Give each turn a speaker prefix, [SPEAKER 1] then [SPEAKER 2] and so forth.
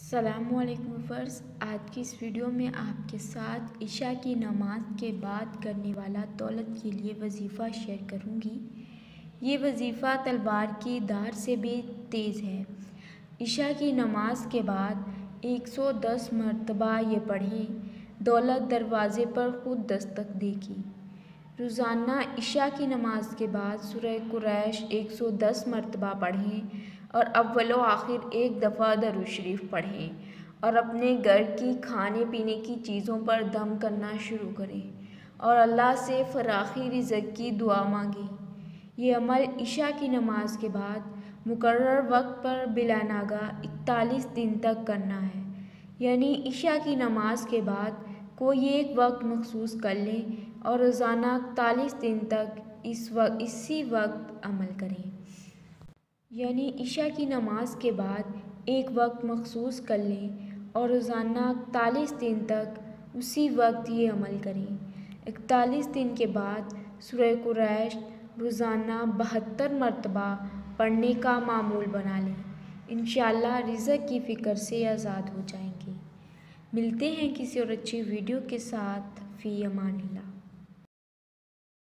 [SPEAKER 1] अस्सलामुअलैकुम फ़र्स। आज की इस वीडियो में आपके साथ इशा की नमाज के बाद करने वाला दौलत के लिए वजीफ़ा शेयर करूंगी। ये वजीफ़ा तलवार की धार से भी तेज़ है। इशा की नमाज के बाद 110 मरतबा ये पढ़ें, दौलत दरवाज़े पर ख़ुद दस्तक देगी। रोज़ाना इशा की नमाज के बाद सूरह कुरैश 110 मरतबा पढ़ें और अव्वल व आखिर एक दफ़ा दरूद शरीफ पढ़ें और अपने घर की खाने पीने की चीज़ों पर दम करना शुरू करें और अल्लाह से फ़राखी रिज़्क़ की दुआ मांगें। ये अमल इशा की नमाज के बाद मुकर्रर वक्त पर बिला नागा 41 दिन तक करना है। यानी इशा की नमाज के बाद कोई एक वक्त मखसूस कर लें और रोज़ाना 41 दिन तक इसी वक्त अमल करें। यानी इशा की नमाज के बाद एक वक्त मखसूस कर लें और रोज़ाना 41 दिन तक उसी वक्त ये अमल करें। 41 दिन के बाद सूरह कुरैश रोज़ाना 72 मरतबा पढ़ने का मामूल बना लें। इंशाअल्लाह रिज़्क़ की फ़िक्र से आज़ाद हो जाएंगे। मिलते हैं किसी और अच्छी वीडियो के साथ। फ़ी अमानिल्लाह।